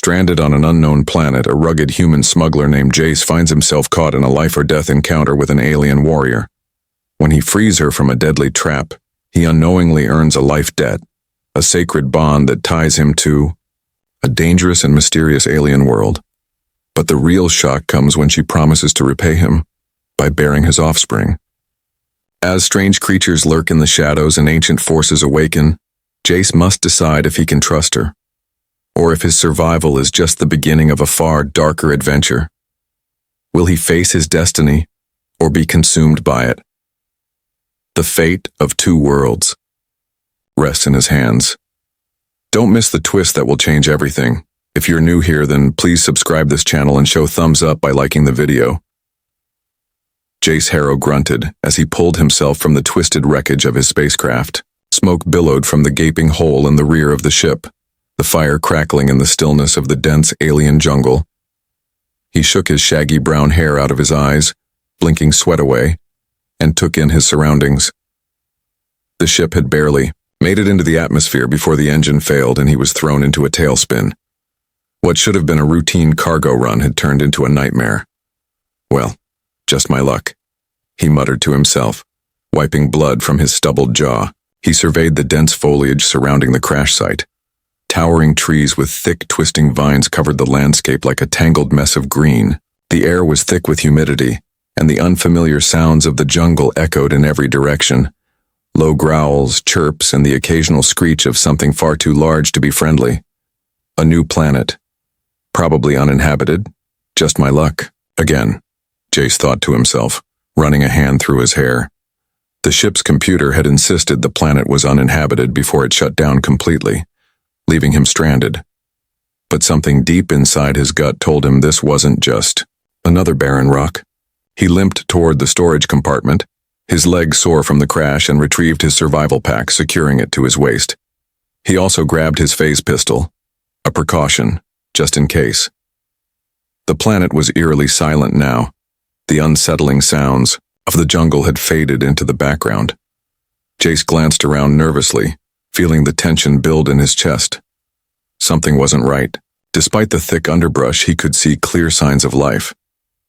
Stranded on an unknown planet, a rugged human smuggler named Jace finds himself caught in a life-or-death encounter with an alien warrior. When he frees her from a deadly trap, he unknowingly earns a life debt, a sacred bond that ties him to a dangerous and mysterious alien world. But the real shock comes when she promises to repay him by bearing his offspring. As strange creatures lurk in the shadows and ancient forces awaken, Jace must decide if he can trust her, or if his survival is just the beginning of a far darker adventure. Will he face his destiny, or be consumed by it? The fate of two worlds rests in his hands. Don't miss the twist that will change everything. If you're new here, then please subscribe this channel and show thumbs up by liking the video. Jace Harrow grunted as he pulled himself from the twisted wreckage of his spacecraft. Smoke billowed from the gaping hole in the rear of the ship, the fire crackling in the stillness of the dense alien jungle. He shook his shaggy brown hair out of his eyes, blinking sweat away, and took in his surroundings. The ship had barely made it into the atmosphere before the engine failed and he was thrown into a tailspin. What should have been a routine cargo run had turned into a nightmare. Well, just my luck, he muttered to himself, wiping blood from his stubbled jaw. He surveyed the dense foliage surrounding the crash site. Towering trees with thick, twisting vines covered the landscape like a tangled mess of green. The air was thick with humidity, and the unfamiliar sounds of the jungle echoed in every direction. Low growls, chirps, and the occasional screech of something far too large to be friendly. A new planet. Probably uninhabited. Just my luck. Again, Jace thought to himself, running a hand through his hair. The ship's computer had insisted the planet was uninhabited before it shut down completely, leaving him stranded. But something deep inside his gut told him this wasn't just another barren rock. He limped toward the storage compartment, his legs sore from the crash, and retrieved his survival pack, securing it to his waist. He also grabbed his phase pistol, a precaution, just in case. The planet was eerily silent now. The unsettling sounds of the jungle had faded into the background. Jace glanced around nervously, feeling the tension build in his chest. Something wasn't right. Despite the thick underbrush, he could see clear signs of life.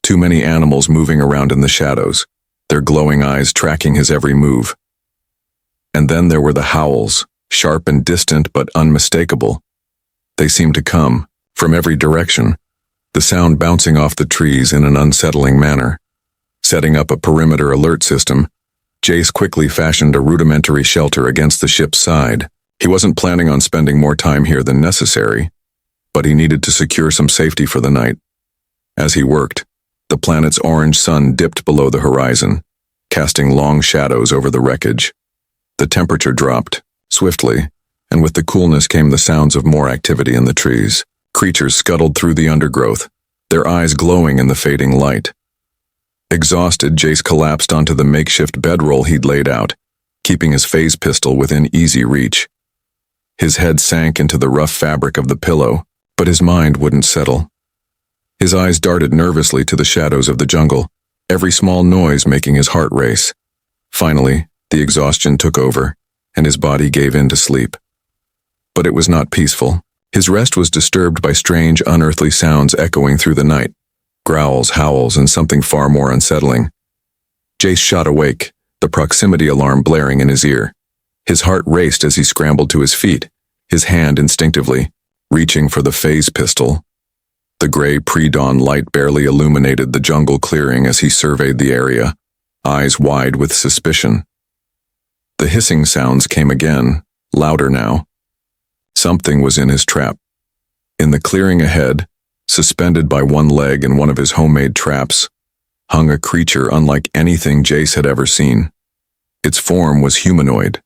Too many animals moving around in the shadows, their glowing eyes tracking his every move. And then there were the howls, sharp and distant but unmistakable. They seemed to come from every direction, the sound bouncing off the trees in an unsettling manner. Setting up a perimeter alert system, Jace quickly fashioned a rudimentary shelter against the ship's side. He wasn't planning on spending more time here than necessary, but he needed to secure some safety for the night. As he worked, the planet's orange sun dipped below the horizon, casting long shadows over the wreckage. The temperature dropped swiftly, and with the coolness came the sounds of more activity in the trees. Creatures scuttled through the undergrowth, their eyes glowing in the fading light. Exhausted, Jace collapsed onto the makeshift bedroll he'd laid out, keeping his phase pistol within easy reach. His head sank into the rough fabric of the pillow, but his mind wouldn't settle. His eyes darted nervously to the shadows of the jungle, every small noise making his heart race. Finally, the exhaustion took over, and his body gave in to sleep. But it was not peaceful. His rest was disturbed by strange, unearthly sounds echoing through the night. Growls, howls, and something far more unsettling. Jace shot awake, the proximity alarm blaring in his ear. His heart raced as he scrambled to his feet, his hand instinctively reaching for the phase pistol. The gray pre-dawn light barely illuminated the jungle clearing as he surveyed the area, eyes wide with suspicion. The hissing sounds came again, louder now. Something was in his trap. In the clearing ahead, suspended by one leg in one of his homemade traps, hung a creature unlike anything Jace had ever seen. Its form was humanoid,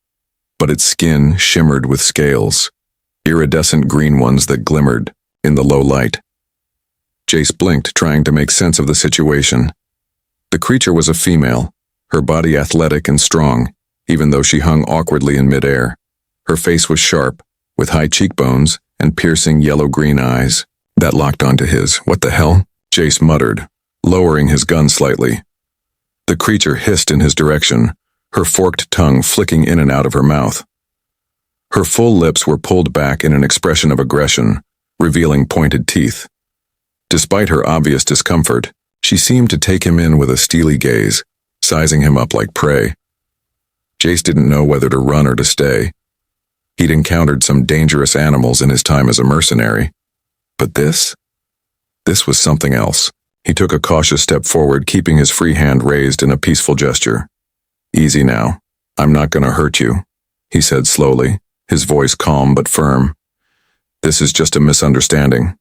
but its skin shimmered with scales, iridescent green ones that glimmered in the low light. Jace blinked, trying to make sense of the situation. The creature was a female, her body athletic and strong, even though she hung awkwardly in midair. Her face was sharp, with high cheekbones and piercing yellow-green eyes that locked onto his. "What the hell?" Jace muttered, lowering his gun slightly. The creature hissed in his direction, her forked tongue flicking in and out of her mouth. Her full lips were pulled back in an expression of aggression, revealing pointed teeth. Despite her obvious discomfort, she seemed to take him in with a steely gaze, sizing him up like prey. Jace didn't know whether to run or to stay. He'd encountered some dangerous animals in his time as a mercenary. But this was something else. He took a cautious step forward, keeping his free hand raised in a peaceful gesture. "Easy now. I'm not going to hurt you," he said slowly, his voice calm but firm. "This is just a misunderstanding."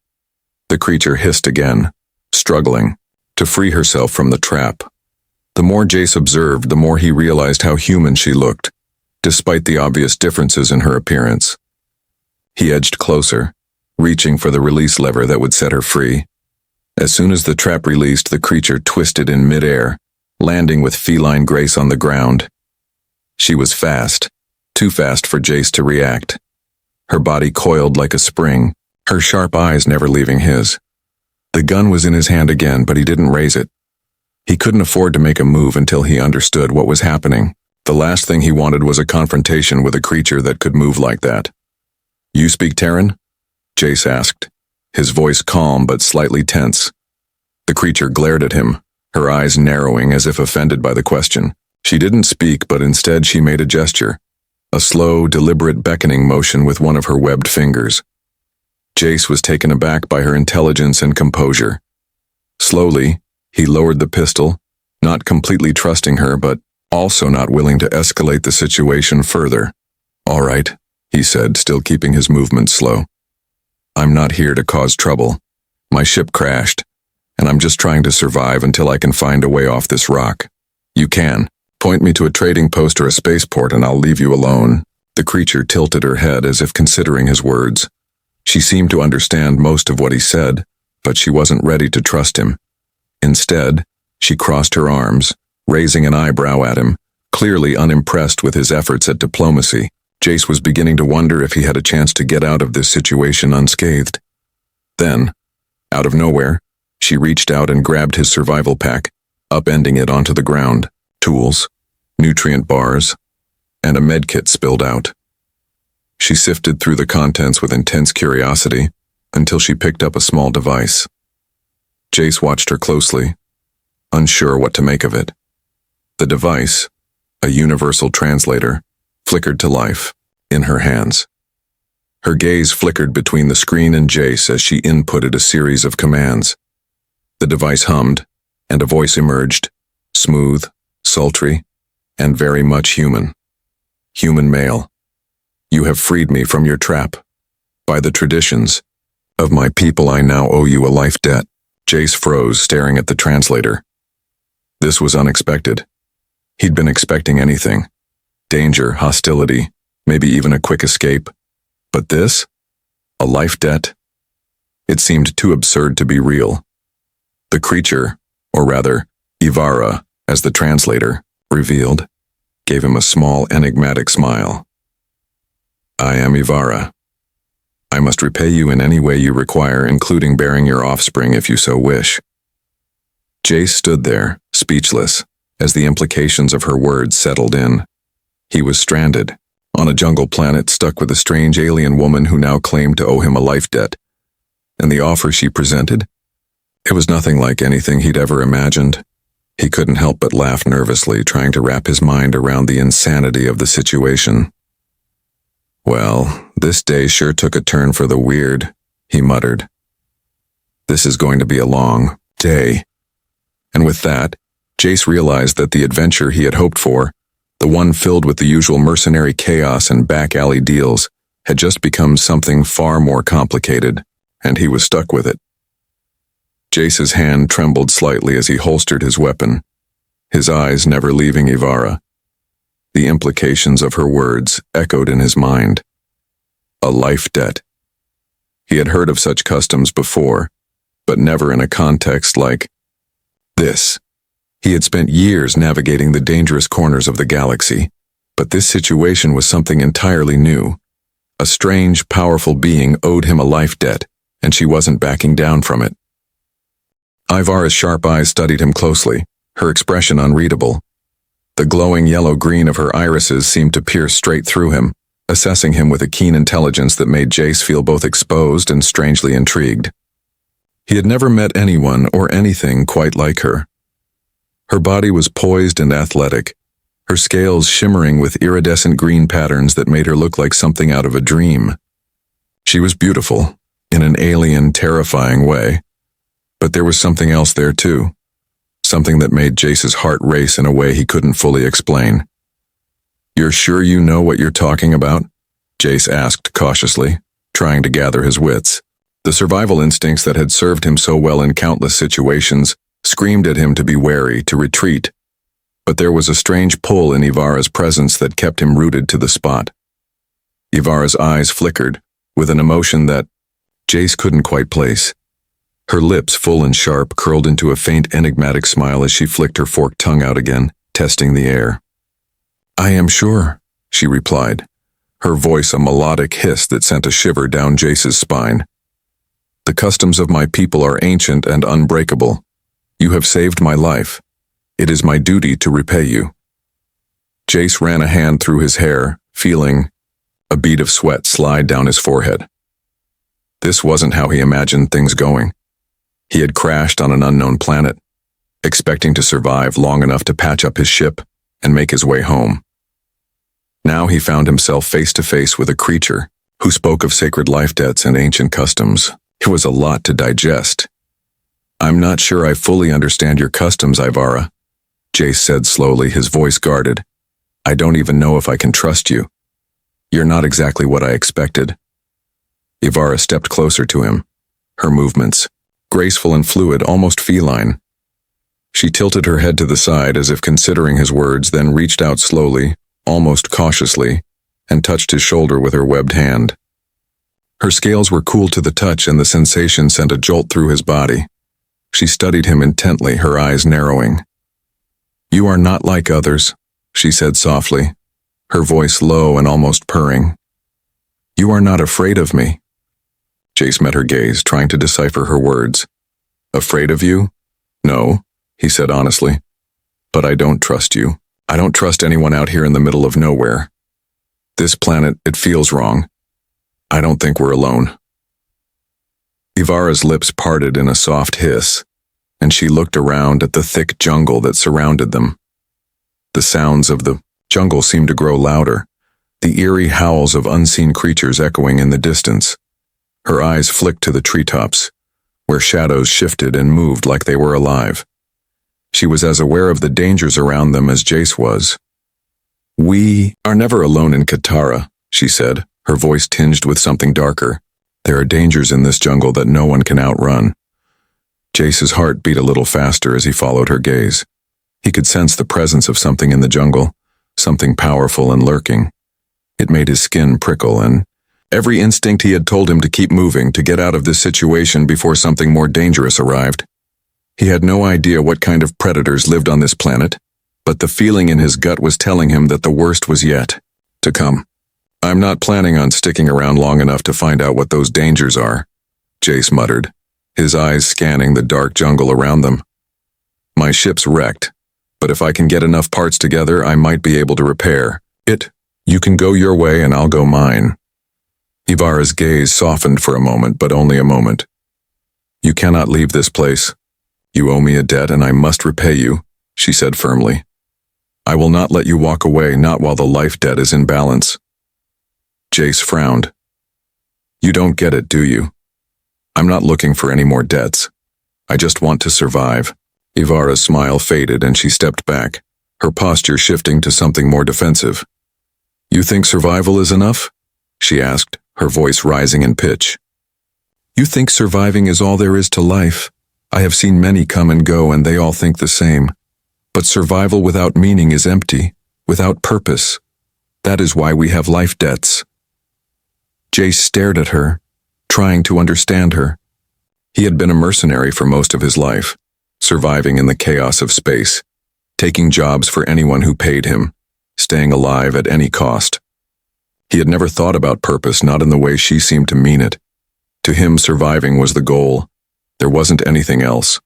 The creature hissed again, struggling to free herself from the trap. The more Jace observed, the more he realized how human she looked, despite the obvious differences in her appearance. He edged closer, reaching for the release lever that would set her free. As soon as the trap released, the creature twisted in midair, landing with feline grace on the ground. She was fast, too fast for Jace to react. Her body coiled like a spring, her sharp eyes never leaving his. The gun was in his hand again, but he didn't raise it. He couldn't afford to make a move until he understood what was happening. The last thing he wanted was a confrontation with a creature that could move like that. "You speak Terran?" Jace asked, his voice calm but slightly tense. The creature glared at him, her eyes narrowing as if offended by the question. She didn't speak, but instead she made a gesture, a slow, deliberate beckoning motion with one of her webbed fingers. Jace was taken aback by her intelligence and composure. Slowly, he lowered the pistol, not completely trusting her, but also not willing to escalate the situation further. "All right," he said, still keeping his movements slow. "I'm not here to cause trouble. My ship crashed, and I'm just trying to survive until I can find a way off this rock. You can. Point me to a trading post or a spaceport and I'll leave you alone." The creature tilted her head as if considering his words. She seemed to understand most of what he said, but she wasn't ready to trust him. Instead, she crossed her arms, raising an eyebrow at him, clearly unimpressed with his efforts at diplomacy. Jace was beginning to wonder if he had a chance to get out of this situation unscathed. Then, out of nowhere, she reached out and grabbed his survival pack, upending it onto the ground. Tools, nutrient bars, and a medkit spilled out. She sifted through the contents with intense curiosity until she picked up a small device. Jace watched her closely, unsure what to make of it. The device, a universal translator, flickered to life in her hands. Her gaze flickered between the screen and Jace as she inputted a series of commands. The device hummed, and a voice emerged, smooth, sultry, and very much human. Human male. "You have freed me from your trap. By the traditions of my people, I now owe you a life debt." Jace froze, staring at the translator. This was unexpected. He'd been expecting anything. Danger, hostility, maybe even a quick escape. But this? A life debt? It seemed too absurd to be real. The creature, or rather, Ivara, as the translator revealed, gave him a small, enigmatic smile. "I am Ivara. I must repay you in any way you require, including bearing your offspring if you so wish." Jace stood there, speechless, as the implications of her words settled in. He was stranded, on a jungle planet stuck with a strange alien woman who now claimed to owe him a life debt. And the offer she presented? It was nothing like anything he'd ever imagined. He couldn't help but laugh nervously, trying to wrap his mind around the insanity of the situation. "Well, this day sure took a turn for the weird," he muttered. "This is going to be a long day." And with that, Jace realized that the adventure he had hoped for, the one filled with the usual mercenary chaos and back-alley deals, had just become something far more complicated, and he was stuck with it. Jace's hand trembled slightly as he holstered his weapon, his eyes never leaving Ivara. The implications of her words echoed in his mind. A life debt. He had heard of such customs before, but never in a context like this. He had spent years navigating the dangerous corners of the galaxy, but this situation was something entirely new. A strange, powerful being owed him a life debt, and she wasn't backing down from it. Ivara's sharp eyes studied him closely, her expression unreadable. The glowing yellow-green of her irises seemed to pierce straight through him, assessing him with a keen intelligence that made Jace feel both exposed and strangely intrigued. He had never met anyone or anything quite like her. Her body was poised and athletic, her scales shimmering with iridescent green patterns that made her look like something out of a dream. She was beautiful, in an alien, terrifying way. But there was something else there too. Something that made Jace's heart race in a way he couldn't fully explain. "You're sure you know what you're talking about?" Jace asked cautiously, trying to gather his wits. The survival instincts that had served him so well in countless situations screamed at him to be wary, to retreat. But there was a strange pull in Ivara's presence that kept him rooted to the spot. Ivara's eyes flickered, with an emotion that Jace couldn't quite place. Her lips, full and sharp, curled into a faint, enigmatic smile as she flicked her forked tongue out again, testing the air. "I am sure," she replied, her voice a melodic hiss that sent a shiver down Jace's spine. "The customs of my people are ancient and unbreakable. You have saved my life. It is my duty to repay you." Jace ran a hand through his hair, feeling a bead of sweat slide down his forehead. This wasn't how he imagined things going. He had crashed on an unknown planet, expecting to survive long enough to patch up his ship and make his way home. Now he found himself face to face with a creature who spoke of sacred life debts and ancient customs. It was a lot to digest. "I'm not sure I fully understand your customs, Ivara," Jace said slowly, his voice guarded. "I don't even know if I can trust you. You're not exactly what I expected." Ivara stepped closer to him, her movements graceful and fluid, almost feline. She tilted her head to the side as if considering his words, then reached out slowly, almost cautiously, and touched his shoulder with her webbed hand. Her scales were cool to the touch, and the sensation sent a jolt through his body. She studied him intently, her eyes narrowing. "You are not like others," she said softly, her voice low and almost purring. "You are not afraid of me." Jace met her gaze, trying to decipher her words. "Afraid of you? No," he said honestly. "But I don't trust you. I don't trust anyone out here in the middle of nowhere. This planet, it feels wrong. I don't think we're alone." Ivara's lips parted in a soft hiss, and she looked around at the thick jungle that surrounded them. The sounds of the jungle seemed to grow louder, the eerie howls of unseen creatures echoing in the distance. Her eyes flicked to the treetops, where shadows shifted and moved like they were alive. She was as aware of the dangers around them as Jace was. "We are never alone in Katara," she said, her voice tinged with something darker. "There are dangers in this jungle that no one can outrun." Jace's heart beat a little faster as he followed her gaze. He could sense the presence of something in the jungle, something powerful and lurking. It made his skin prickle, and every instinct he had told him to keep moving, to get out of this situation before something more dangerous arrived. He had no idea what kind of predators lived on this planet, but the feeling in his gut was telling him that the worst was yet to come. "I'm not planning on sticking around long enough to find out what those dangers are," Jace muttered, his eyes scanning the dark jungle around them. "My ship's wrecked, but if I can get enough parts together, I might be able to repair it. You can go your way and I'll go mine." Ivara's gaze softened for a moment, but only a moment. "You cannot leave this place. You owe me a debt and I must repay you," she said firmly. "I will not let you walk away, not while the life debt is in balance." Jace frowned. "You don't get it, do you? I'm not looking for any more debts. I just want to survive." Ivara's smile faded and she stepped back, her posture shifting to something more defensive. "You think survival is enough?" she asked, her voice rising in pitch. "You think surviving is all there is to life? I have seen many come and go and they all think the same. But survival without meaning is empty, without purpose. That is why we have life debts." Jace stared at her, trying to understand her. He had been a mercenary for most of his life, surviving in the chaos of space, taking jobs for anyone who paid him, staying alive at any cost. He had never thought about purpose, not in the way she seemed to mean it. To him, surviving was the goal. There wasn't anything else.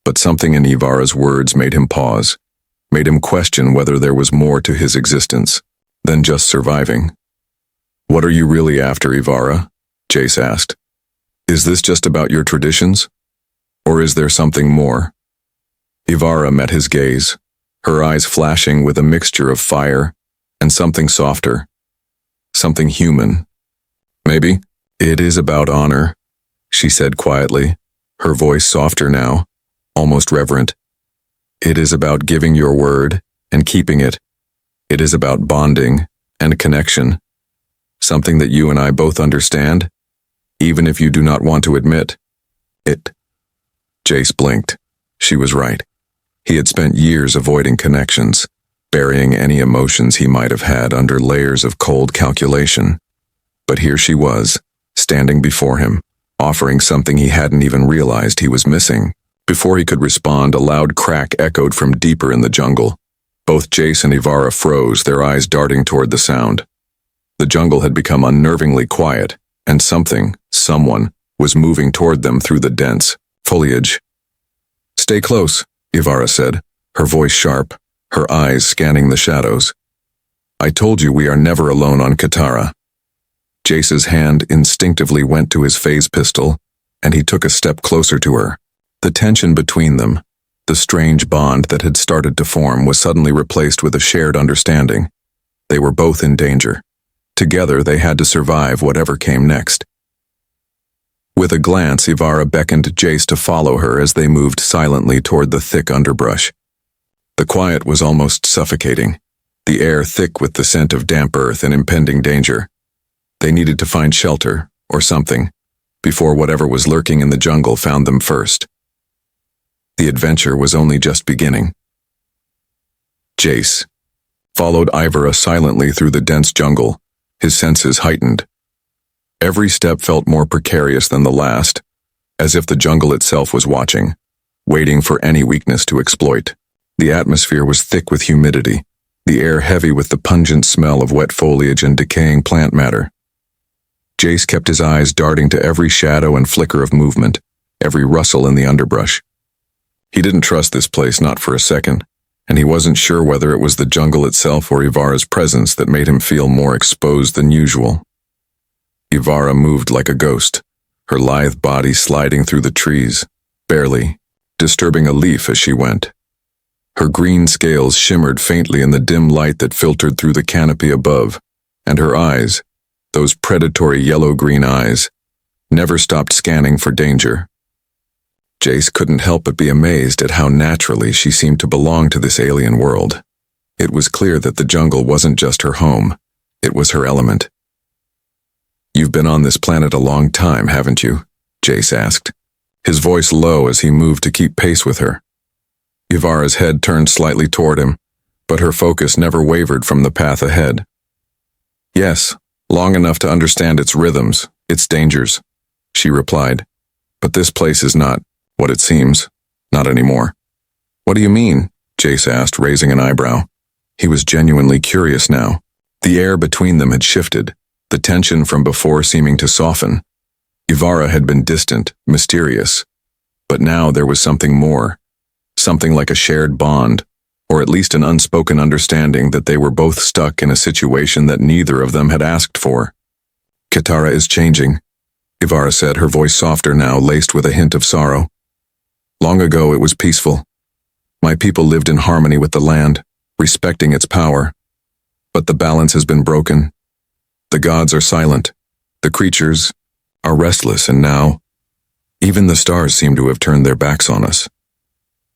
But something in Ivara's words made him pause, made him question whether there was more to his existence than just surviving. What are you really after, Ivara? Jace asked. Is this just about your traditions? Or is there something more? Ivara met his gaze, her eyes flashing with a mixture of fire and something softer, something human. Maybe it is about honor, she said quietly, her voice softer now, almost reverent. It is about giving your word and keeping it. It is about bonding and connection, something that you and I both understand, even if you do not want to admit it. Jace blinked. She was right. He had spent years avoiding connections, burying any emotions he might have had under layers of cold calculation. But here she was, standing before him, offering something he hadn't even realized he was missing. Before he could respond, a loud crack echoed from deeper in the jungle. Both Jace and Ivara froze, their eyes darting toward the sound. The jungle had become unnervingly quiet, and someone, was moving toward them through the dense foliage. Stay close, Ivara said, her voice sharp, her eyes scanning the shadows. I told you we are never alone on Katara. Jace's hand instinctively went to his phase pistol, and he took a step closer to her. The tension between them, the strange bond that had started to form, was suddenly replaced with a shared understanding. They were both in danger. Together they had to survive whatever came next. With a glance, Ivara beckoned Jace to follow her as they moved silently toward the thick underbrush. The quiet was almost suffocating, the air thick with the scent of damp earth and impending danger. They needed to find shelter, or something, before whatever was lurking in the jungle found them first. The adventure was only just beginning. Jace followed Ivara silently through the dense jungle, his senses heightened. Every step felt more precarious than the last, as if the jungle itself was watching, waiting for any weakness to exploit. The atmosphere was thick with humidity, the air heavy with the pungent smell of wet foliage and decaying plant matter. Jace kept his eyes darting to every shadow and flicker of movement, every rustle in the underbrush. He didn't trust this place, not for a second, and he wasn't sure whether it was the jungle itself or Ivara's presence that made him feel more exposed than usual. Ivara moved like a ghost, her lithe body sliding through the trees, barely, disturbing a leaf as she went. Her green scales shimmered faintly in the dim light that filtered through the canopy above, and her eyes, those predatory yellow-green eyes, never stopped scanning for danger. Jace couldn't help but be amazed at how naturally she seemed to belong to this alien world. It was clear that the jungle wasn't just her home, it was her element. You've been on this planet a long time, haven't you? Jace asked, his voice low as he moved to keep pace with her. Ivara's head turned slightly toward him, but her focus never wavered from the path ahead. Yes, long enough to understand its rhythms, its dangers, she replied. But this place is not what it seems, not anymore. What do you mean? Jace asked, raising an eyebrow. He was genuinely curious now. The air between them had shifted, the tension from before seeming to soften. Ivara had been distant, mysterious, but now there was something more, something like a shared bond, or at least an unspoken understanding that they were both stuck in a situation that neither of them had asked for. Katara is changing, Ivara said, her voice softer now, laced with a hint of sorrow. Long ago it was peaceful. My people lived in harmony with the land, respecting its power. But the balance has been broken. The gods are silent. The creatures are restless, and now, even the stars seem to have turned their backs on us.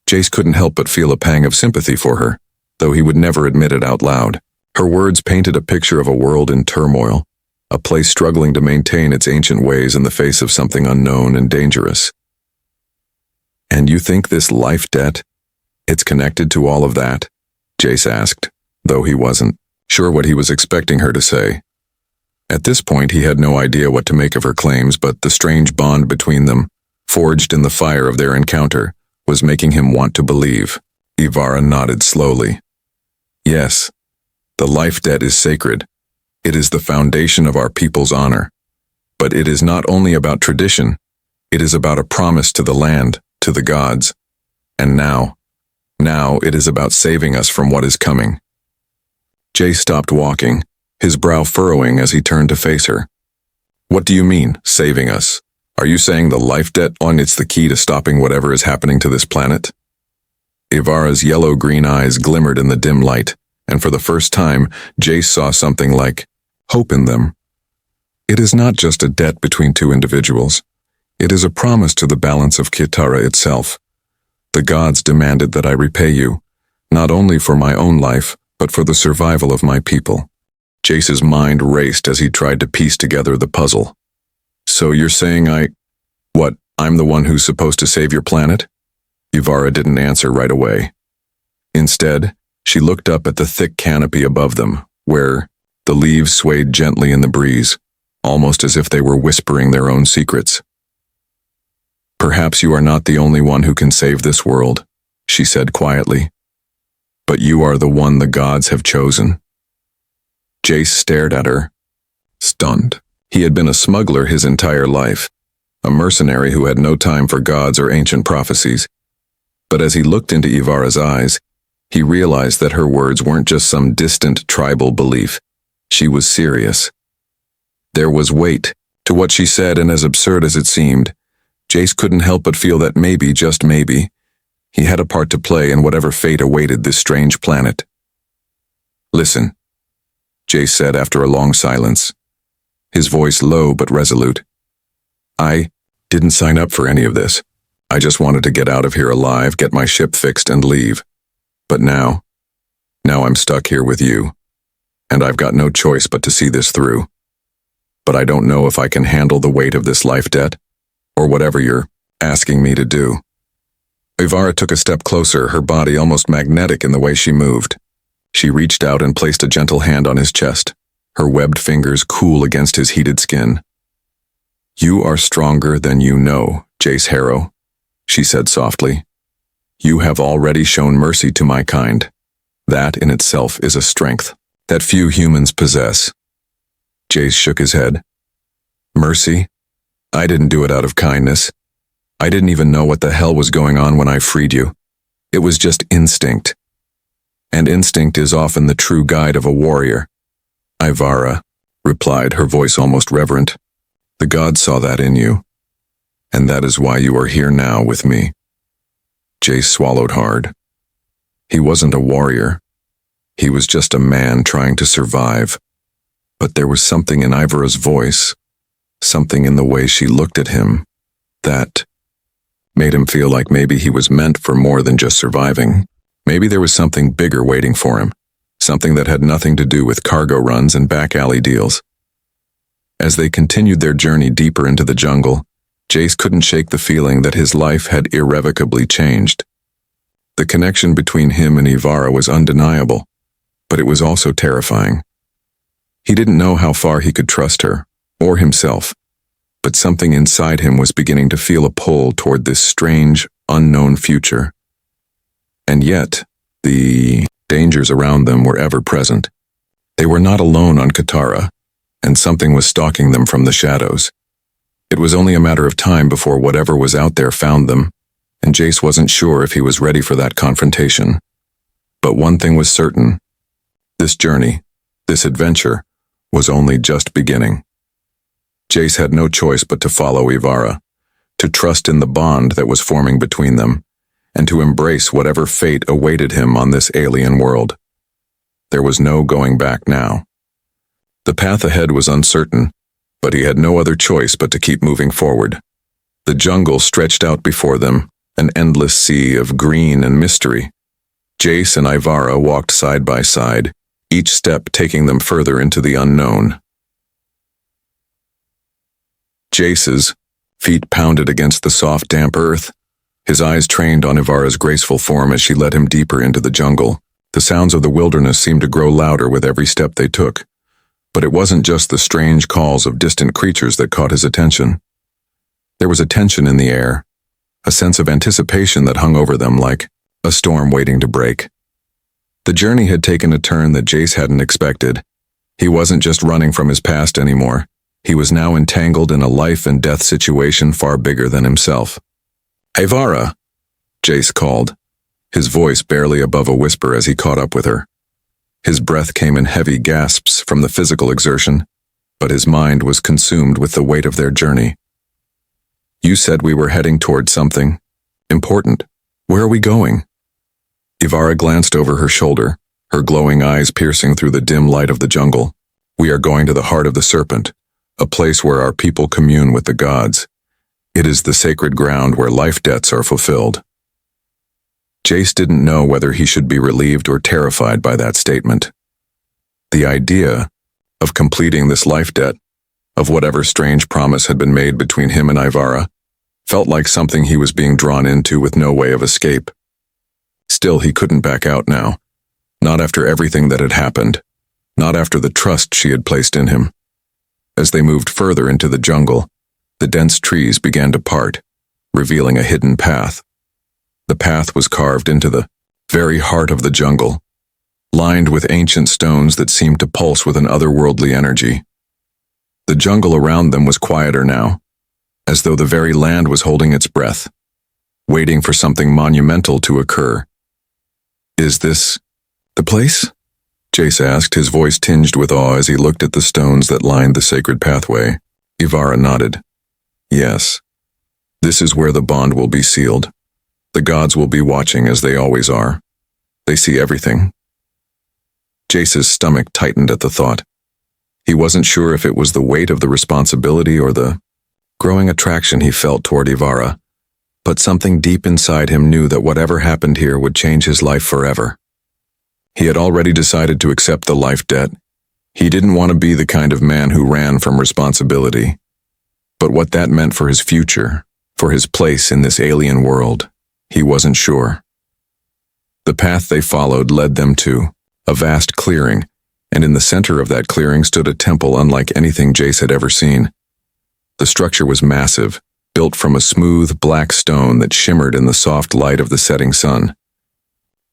Jace couldn't help but feel a pang of sympathy for her, though he would never admit it out loud. Her words painted a picture of a world in turmoil, a place struggling to maintain its ancient ways in the face of something unknown and dangerous. And you think this life debt, it's connected to all of that? Jace asked, though he wasn't sure what he was expecting her to say. At this point, he had no idea what to make of her claims, but the strange bond between them, forged in the fire of their encounter, was making him want to believe. Ivara nodded slowly. Yes, the life debt is sacred. It is the foundation of our people's honor. But it is not only about tradition. It is about a promise to the land, to the gods. And now it is about saving us from what is coming. Jace stopped walking, his brow furrowing as he turned to face her. "What do you mean, saving us? Are you saying the life debt on it's the key to stopping whatever is happening to this planet?" Ivara's yellow-green eyes glimmered in the dim light, and for the first time, Jace saw something like hope in them. "It is not just a debt between two individuals. It is a promise to the balance of Kitara itself. The gods demanded that I repay you, not only for my own life, but for the survival of my people." Jace's mind raced as he tried to piece together the puzzle. "So you're saying I'm the one who's supposed to save your planet?" Ivara didn't answer right away. Instead, she looked up at the thick canopy above them, where the leaves swayed gently in the breeze, almost as if they were whispering their own secrets. "Perhaps you are not the only one who can save this world," she said quietly. "But you are the one the gods have chosen." Jace stared at her, stunned. He had been a smuggler his entire life, a mercenary who had no time for gods or ancient prophecies. But as he looked into Ivara's eyes, he realized that her words weren't just some distant tribal belief. She was serious. There was weight to what she said, and as absurd as it seemed, Jace couldn't help but feel that maybe, just maybe, he had a part to play in whatever fate awaited this strange planet. "Listen," Jace said after a long silence, his voice low but resolute. "I didn't sign up for any of this. I just wanted to get out of here alive, get my ship fixed, and leave. But now I'm stuck here with you, and I've got no choice but to see this through. But I don't know if I can handle the weight of this life debt, or whatever you're asking me to do." Ivara took a step closer, her body almost magnetic in the way she moved. She reached out and placed a gentle hand on his chest, her webbed fingers cool against his heated skin. "You are stronger than you know, Jace Harrow," she said softly. "You have already shown mercy to my kind. That in itself is a strength that few humans possess." Jace shook his head. "Mercy? I didn't do it out of kindness. I didn't even know what the hell was going on when I freed you. It was just instinct. And instinct is often the true guide of a warrior." "Ivara," replied, her voice almost reverent, "the gods saw that in you, and that is why you are here now with me." Jace swallowed hard. He wasn't a warrior. He was just a man trying to survive. But there was something in Ivara's voice, something in the way she looked at him, that made him feel like maybe he was meant for more than just surviving. Maybe there was something bigger waiting for him, something that had nothing to do with cargo runs and back alley deals. As they continued their journey deeper into the jungle, Jace couldn't shake the feeling that his life had irrevocably changed. The connection between him and Ivara was undeniable, but it was also terrifying. He didn't know how far he could trust her, or himself, but something inside him was beginning to feel a pull toward this strange, unknown future. And yet, the dangers around them were ever present. They were not alone on Kitara, and something was stalking them from the shadows. It was only a matter of time before whatever was out there found them, and Jace wasn't sure if he was ready for that confrontation. But one thing was certain. This journey, this adventure, was only just beginning. Jace had no choice but to follow Ivara, to trust in the bond that was forming between them, and to embrace whatever fate awaited him on this alien world. There was no going back now. The path ahead was uncertain, but he had no other choice but to keep moving forward. The jungle stretched out before them, an endless sea of green and mystery. Jace and Ivara walked side by side, each step taking them further into the unknown. Jace's feet pounded against the soft, damp earth. His eyes trained on Ivara's graceful form as she led him deeper into the jungle. The sounds of the wilderness seemed to grow louder with every step they took. But it wasn't just the strange calls of distant creatures that caught his attention. There was a tension in the air, a sense of anticipation that hung over them like a storm waiting to break. The journey had taken a turn that Jace hadn't expected. He wasn't just running from his past anymore. He was now entangled in a life and death situation far bigger than himself. "Ivara," Jace called, his voice barely above a whisper as he caught up with her. His breath came in heavy gasps from the physical exertion, but his mind was consumed with the weight of their journey. You said we were heading toward something important. Where are we going? Ivara glanced over her shoulder, her glowing eyes piercing through the dim light of the jungle. We are going to the heart of the serpent, a place where our people commune with the gods. It is the sacred ground where life debts are fulfilled. Jace didn't know whether he should be relieved or terrified by that statement. The idea of completing this life debt, of whatever strange promise had been made between him and Ivara, felt like something he was being drawn into with no way of escape. Still, he couldn't back out now. Not after everything that had happened. Not after the trust she had placed in him. As they moved further into the jungle, the dense trees began to part, revealing a hidden path. The path was carved into the very heart of the jungle, lined with ancient stones that seemed to pulse with an otherworldly energy. The jungle around them was quieter now, as though the very land was holding its breath, waiting for something monumental to occur. Is this the place? Jace asked, his voice tinged with awe as he looked at the stones that lined the sacred pathway. Ivara nodded. Yes. This is where the bond will be sealed. The gods will be watching as they always are. They see everything. Jace's stomach tightened at the thought. He wasn't sure if it was the weight of the responsibility or the growing attraction he felt toward Ivara, but something deep inside him knew that whatever happened here would change his life forever. He had already decided to accept the life debt. He didn't want to be the kind of man who ran from responsibility. But what that meant for his future, for his place in this alien world, he wasn't sure. The path they followed led them to a vast clearing, and in the center of that clearing stood a temple unlike anything Jace had ever seen. The structure was massive, built from a smooth, black stone that shimmered in the soft light of the setting sun.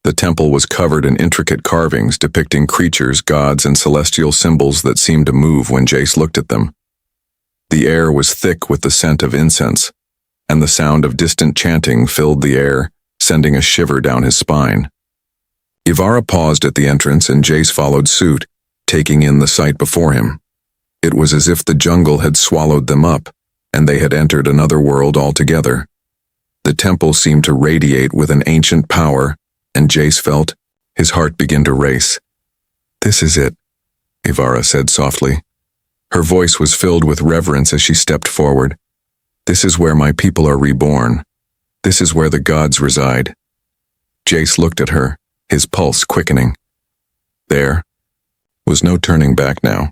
The temple was covered in intricate carvings depicting creatures, gods, and celestial symbols that seemed to move when Jace looked at them. The air was thick with the scent of incense, and the sound of distant chanting filled the air, sending a shiver down his spine. Ivara paused at the entrance and Jace followed suit, taking in the sight before him. It was as if the jungle had swallowed them up, and they had entered another world altogether. The temple seemed to radiate with an ancient power, and Jace felt his heart begin to race. This is it, Ivara said softly. Her voice was filled with reverence as she stepped forward. This is where my people are reborn. This is where the gods reside. Jace looked at her, his pulse quickening. There was no turning back now.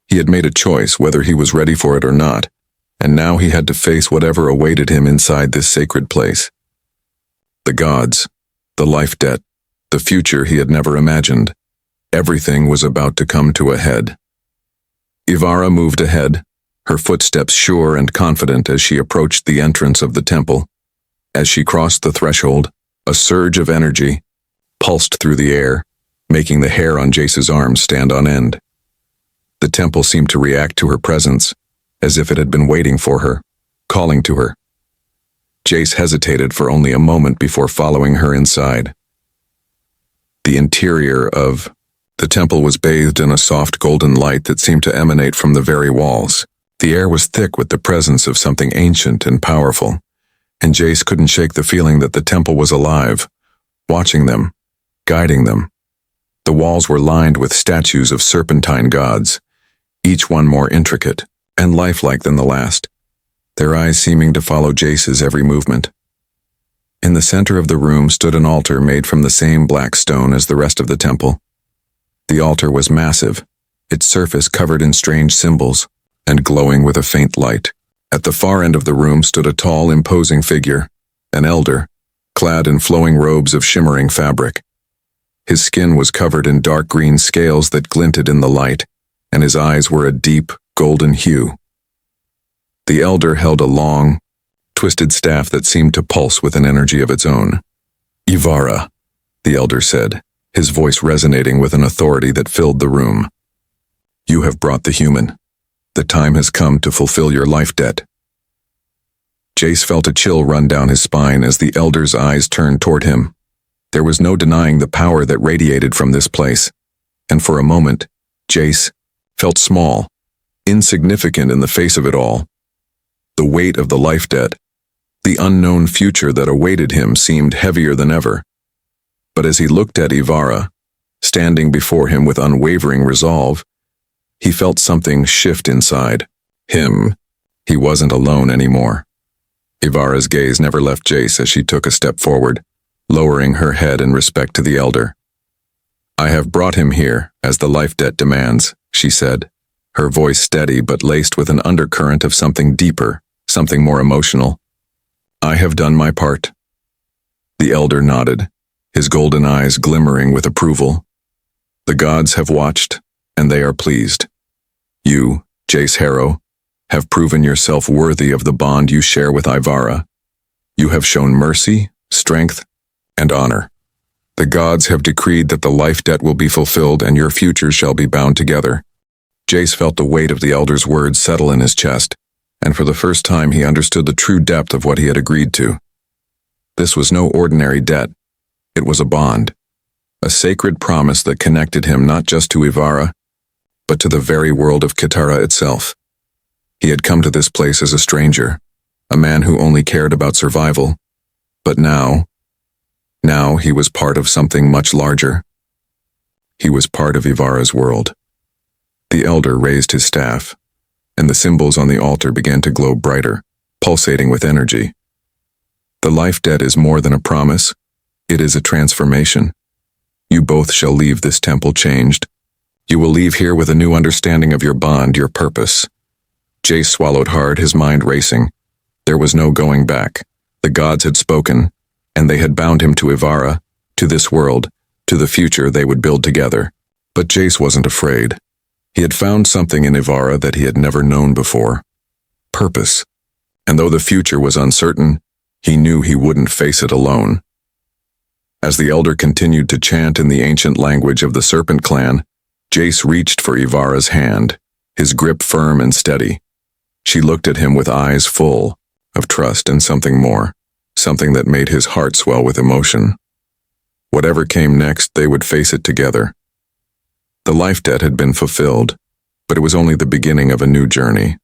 He had made a choice, whether he was ready for it or not, and now he had to face whatever awaited him inside this sacred place. The gods, the life debt, the future he had never imagined. Everything was about to come to a head. Ivara moved ahead, her footsteps sure and confident as she approached the entrance of the temple. As she crossed the threshold, a surge of energy pulsed through the air, making the hair on Jace's arms stand on end. The temple seemed to react to her presence, as if it had been waiting for her, calling to her. Jace hesitated for only a moment before following her inside. The interior of the temple was bathed in a soft golden light that seemed to emanate from the very walls. The air was thick with the presence of something ancient and powerful, and Jace couldn't shake the feeling that the temple was alive, watching them, guiding them. The walls were lined with statues of serpentine gods, each one more intricate and lifelike than the last, their eyes seeming to follow Jace's every movement. In the center of the room stood an altar made from the same black stone as the rest of the temple. The altar was massive, its surface covered in strange symbols and glowing with a faint light. At the far end of the room stood a tall, imposing figure, an elder, clad in flowing robes of shimmering fabric. His skin was covered in dark green scales that glinted in the light, and his eyes were a deep, golden hue. The elder held a long, twisted staff that seemed to pulse with an energy of its own. Ivara, the elder said, his voice resonating with an authority that filled the room. You have brought the human. The time has come to fulfill your life debt. Jace felt a chill run down his spine as the elder's eyes turned toward him. There was no denying the power that radiated from this place. And for a moment, Jace felt small, insignificant in the face of it all. The weight of the life debt, the unknown future that awaited him seemed heavier than ever. But as he looked at Ivara, standing before him with unwavering resolve, he felt something shift inside him. He wasn't alone anymore. Ivara's gaze never left Jace as she took a step forward, lowering her head in respect to the elder. "I have brought him here, as the life debt demands," she said, her voice steady but laced with an undercurrent of something deeper, something more emotional. "I have done my part." The elder nodded, his golden eyes glimmering with approval. "The gods have watched, and they are pleased. You, Jace Harrow, have proven yourself worthy of the bond you share with Ivara. You have shown mercy, strength, and honor. The gods have decreed that the life debt will be fulfilled and your futures shall be bound together." Jace felt the weight of the elder's words settle in his chest, and for the first time he understood the true depth of what he had agreed to. This was no ordinary debt. It was a bond, a sacred promise that connected him not just to Ivara, but to the very world of Katara itself. He had come to this place as a stranger, a man who only cared about survival, but now he was part of something much larger. He was part of Ivara's world. The elder raised his staff, and the symbols on the altar began to glow brighter, pulsating with energy. "The life debt is more than a promise. It is a transformation. You both shall leave this temple changed. You will leave here with a new understanding of your bond, your purpose." Jace swallowed hard, his mind racing. There was no going back. The gods had spoken, and they had bound him to Ivara, to this world, to the future they would build together. But Jace wasn't afraid. He had found something in Ivara that he had never known before. Purpose. And though the future was uncertain, he knew he wouldn't face it alone. As the elder continued to chant in the ancient language of the Serpent Clan, Jace reached for Ivara's hand, his grip firm and steady. She looked at him with eyes full of trust and something more, something that made his heart swell with emotion. Whatever came next, they would face it together. The life debt had been fulfilled, but it was only the beginning of a new journey.